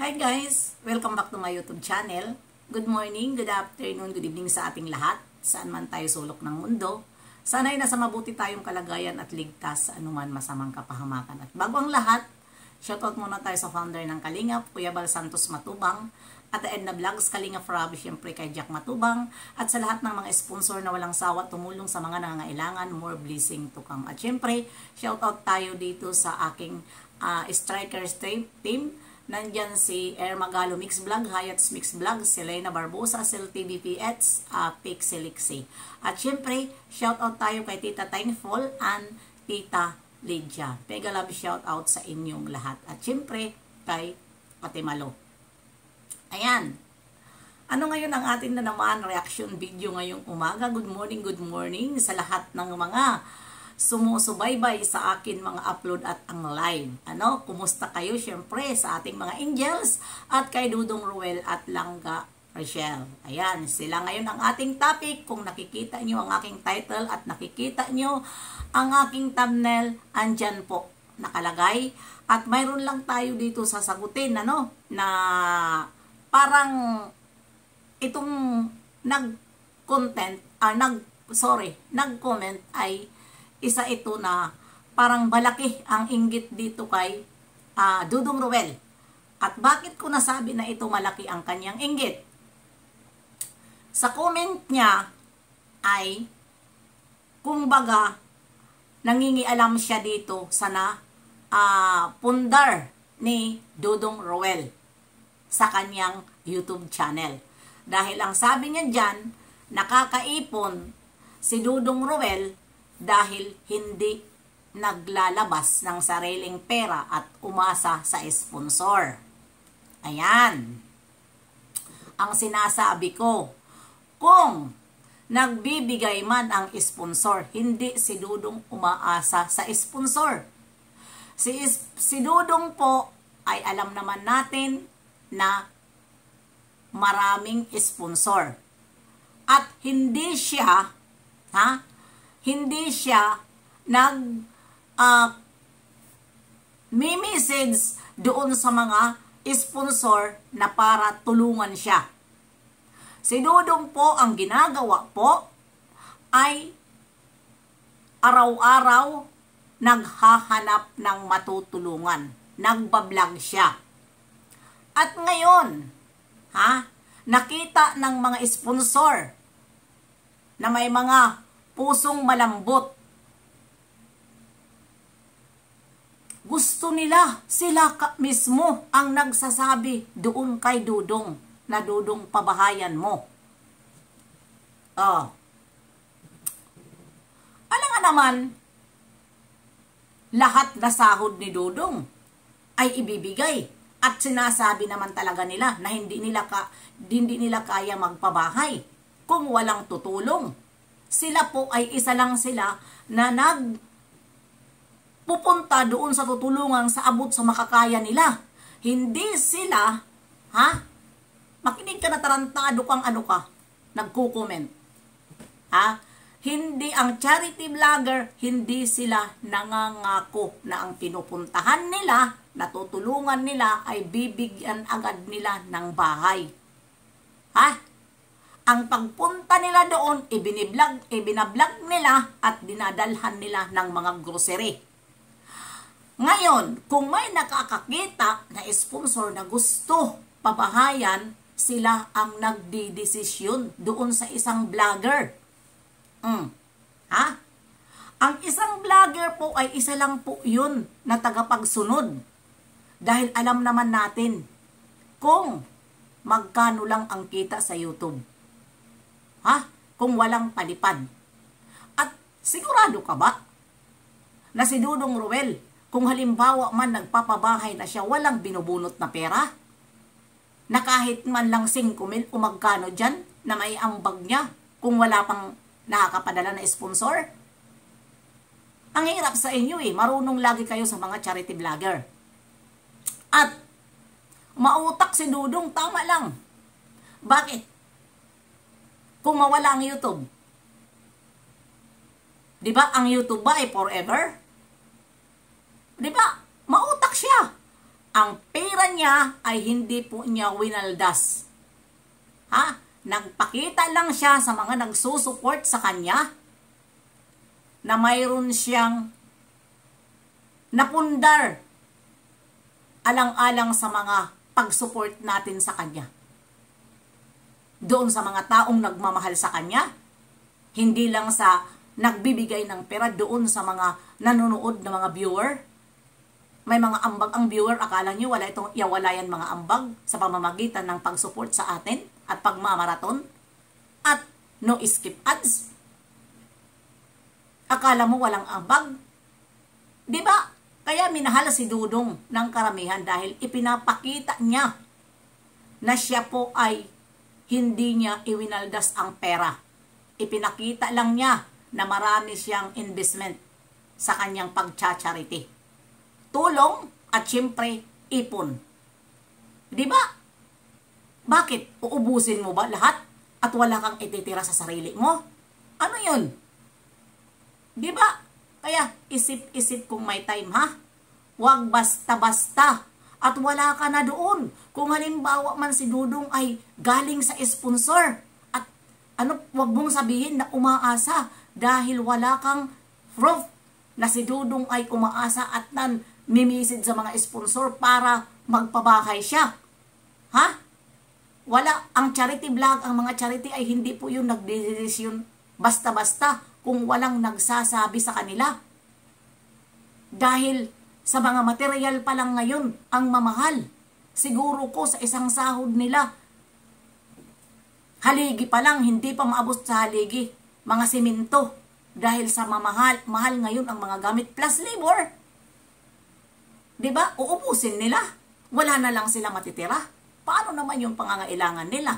Hi guys! Welcome back to my YouTube channel. Good morning, good afternoon, good evening sa ating lahat. Saan man tayo sulok ng mundo. Sana'y nasa mabuti tayong kalagayan at ligtas sa anuman masamang kapahamakan. At bago ang lahat, shoutout muna tayo sa founder ng Kalingap, Kuya Bal Santos Matubang. At the Edna Vlogs, Kalingap Rob, syempre kay Jack Matubang. At sa lahat ng mga sponsor na walang sawa tumulong sa mga nangangailangan, more blessing to come. At syempre, shoutout tayo dito sa aking strikers team. Nandyan si Air Magalo Mix Vlog, Hayats Mix Vlog, Selena Barbosa, Sel TVPX, Pixelixie. At syempre, shoutout tayo kay Tita Tineful and Tita Lydia. Mega love shoutout sa inyong lahat. At syempre, kay Ate Malo. Ayan. Ano ngayon ang ating na naman reaction video ngayong umaga? Good morning sa lahat ng mga sumusubaybay sa akin mga upload at ang live. Ano? Kumusta kayo? Syempre sa ating mga angels at kay Dudong Ruel at Langga Rachel. Ayan, sila ngayon ang ating topic. Kung nakikita nyo ang aking title at nakikita nyo ang aking thumbnail, andyan po nakalagay. At mayroon lang tayo dito sasagutin, ano? Na parang itong nag-comment ay isa ito na parang malaki ang inggit dito kay Dudong Ruel. At bakit ko nasabi na ito malaki ang kanyang inggit? Sa comment niya ay kumbaga nangingialam siya dito sa pundar ni Dudong Ruel sa kanyang YouTube channel. Dahil ang sabi niya dyan, nakakaipon si Dudong Ruel dahil hindi naglalabas ng sariling pera at umasa sa sponsor. Ayan. Ang sinasabi ko, kung nagbibigay man ang sponsor, hindi si Dudong umaasa sa sponsor. Si Dudong po ay alam naman natin na maraming sponsor. At hindi siya message doon sa mga sponsor na para tulungan siya. Si Dudong po, ang ginagawa po ay araw-araw naghahanap ng matutulungan. Nagbablog siya. At ngayon, nakita ng mga sponsor na may mga pusong malambot. Gusto nila, sila mismo ang nagsasabi doon kay Dudong na Dudong pabahayan mo. Alam nga naman, lahat na sahod ni Dudong ay ibibigay. At sinasabi naman talaga nila na hindi nila kaya magpabahay kung walang tutulong. Sila po ay isa lang sila na nagpupunta doon sa tutulungan sa abot sa makakaya nila. Hindi sila, makinig ka na tarantado kang nagko-comment. Hindi ang charity vlogger, hindi sila nangangako na ang pinupuntahan nila, natutulungan nila ay bibigyan agad nila ng bahay. Ang pagpunta nila doon, ibinablog nila at dinadalhan nila ng mga grocery. Ngayon, kung may nakakakita na sponsor na gusto pabahayan, sila ang nagdidesisyon doon sa isang vlogger. Ang isang vlogger po ay isa lang po yun na tagapagsunod. Dahil alam naman natin kung magkano lang ang kita sa YouTube. Kung walang palipad. At sigurado ka ba na si Dudong Ruel, kung halimbawa man nagpapabahay na siya, walang binubunot na pera? Na kahit man lang 5,000 o magkano dyan na may ambag niya kung wala pang nakakapadala na sponsor? Ang hirap sa inyo marunong lagi kayo sa mga charity vlogger. At mautak si Dudong, tama lang. Bakit? Kung mawala ang YouTube. Di ba ang YouTube ba ay forever? Di ba? Mautak siya. Ang pera pera niya ay hindi po niya winaldas. Ha? Nagpakita lang siya sa mga nagsusupport sa kanya na mayroon siyang napundar alang-alang sa mga pag-support natin sa kanya. Doon sa mga taong nagmamahal sa kanya, hindi lang sa nagbibigay ng pera, doon sa mga nanonood na mga viewer. May mga ambag ang viewer, akala nyo wala itong iwalayan mga ambag sa pamamagitan ng pag-support sa atin at pagmamaraton at no skip ads. Akala mo walang ambag? Di ba? Kaya minahal si Dudong ng karamihan dahil ipinapakita niya na siya po ay hindi niya iwinaldas ang pera. Ipinakita lang niya na marami siyang investment sa kanyang pagcha-charity. Tulong at siyempre ipon. Di ba? Bakit? Uubusin mo ba lahat at wala kang ititira sa sarili mo? Ano yun? Di ba? Kaya isip-isip kung may time, ha? Huwag basta-basta at wala ka na doon. Kung halimbawa man si Dudong ay galing sa sponsor at huwag mong sabihin na umaasa dahil wala kang proof na si Dudong ay umaasa at mimisid sa mga sponsor para magpabahay siya. Ha? Wala. Ang charity vlog, ang mga charity ay hindi po yung nagdedesisyon basta-basta kung walang nagsasabi sa kanila. Dahil sa mga material pa lang ngayon ang mamahal. Siguro ko sa isang sahod nila, haligi pa lang, hindi pa maabot sa haligi. Mga simento. Dahil sa mahal ngayon ang mga gamit plus labor. Diba? Uubusin nila. Wala na lang sila matitira. Paano naman yung pangangailangan nila?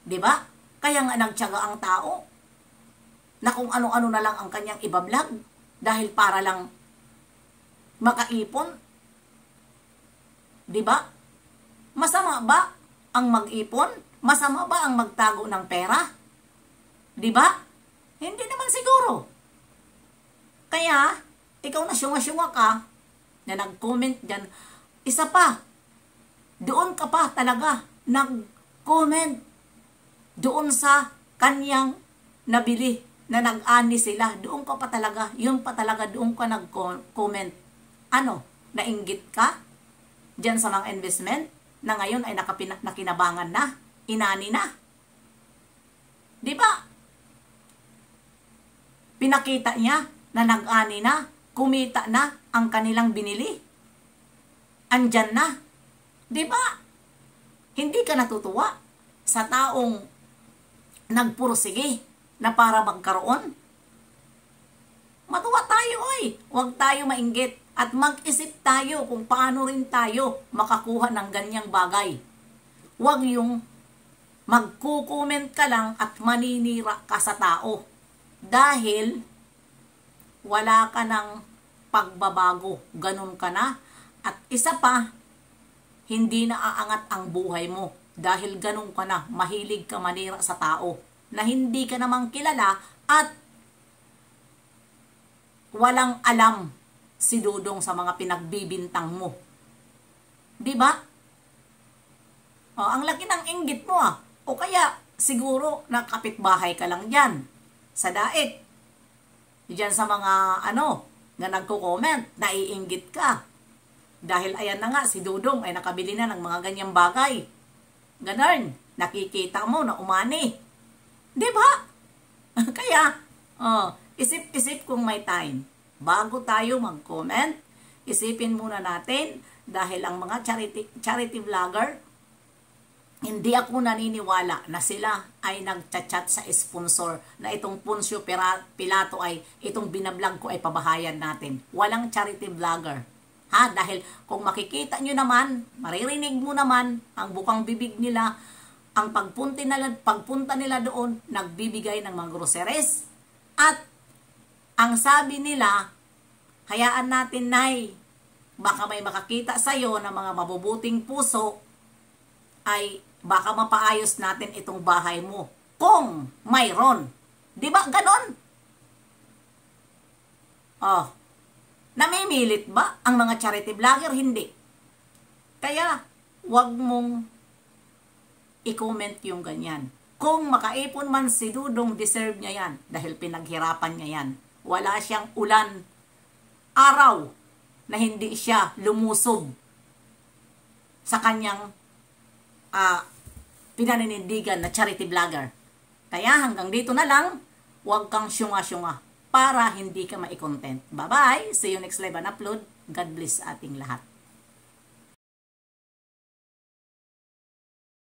Diba? Kaya nga nagtiyaga ang tao na kung ano-ano na lang ang kanyang ibablog dahil para lang makaipon. Diba? Masama ba ang mag-ipon? Masama ba ang magtago ng pera? Diba? Hindi naman siguro. Kaya, ikaw na syunga-syunga ka na nag-comment dyan. Isa pa, doon ka pa talaga nag-comment doon sa kanyang nabili na nag-ani sila. Doon ka pa talaga, yun pa talaga, doon ka nag-comment. Ano? Nainggit ka? Diyan sa mga investment na ngayon ay nakinabangan na, inani na. Di ba? Pinakita niya na nag-ani na, kumita na ang kanilang binili. Andyan na. Di ba? Hindi ka natutuwa sa taong nagpursige na para magkaroon? Matuwa tayo ay. Huwag tayo mainggit at mag-isip tayo kung paano rin tayo makakuha ng ganyang bagay. Huwag yung magkukomment ka lang at maninira ka sa tao. Dahil wala ka ng pagbabago. Ganun ka na. At isa pa, hindi na aangat ang buhay mo. Dahil ganun ka na. Mahilig ka manira sa tao na hindi ka namang kilala at walang alam si Dudong sa mga pinagbibintang mo. Di ba? O, ang laki ng inggit mo ah. O kaya, siguro, nakapitbahay ka lang dyan. Sa daig. Diyan sa mga, na nagko-comment, naiinggit ka. Dahil ayan na nga, si Dudong ay nakabili na ng mga ganyang bagay. Ganon, nakikita mo na umani. Di ba? Kaya, isip-isip kung may time. Bago tayo mag-comment, isipin muna natin dahil ang mga charity vlogger, hindi ako naniniwala na sila ay nagchat-chat sa sponsor na itong Poncio Pilato ay itong binablog ko ay pabahayan natin. Walang charity vlogger. Ha? Dahil kung makikita nyo naman, maririnig mo naman ang bukang bibig nila, ang pagpunta nila doon, nagbibigay ng mga groceries. At ang sabi nila, hayaan natin, Nay, baka may makakita sa'yo ng mga mabubuting puso, ay baka mapaayos natin itong bahay mo. Kung mayroon. Di ba ganon? Namimilit ba ang mga charity vlogger? Hindi. Kaya, wag mong i-comment yung ganyan. Kung makaipon man si Dudong, deserve niya yan. Dahil pinaghirapan niya yan. Wala siyang ulan, araw, na hindi siya lumusob sa kanyang pinaninindigan na charity vlogger. Kaya hanggang dito na lang, huwag kang syunga-syunga para hindi ka ma-content. Bye-bye! See you next live and upload. God bless ating lahat.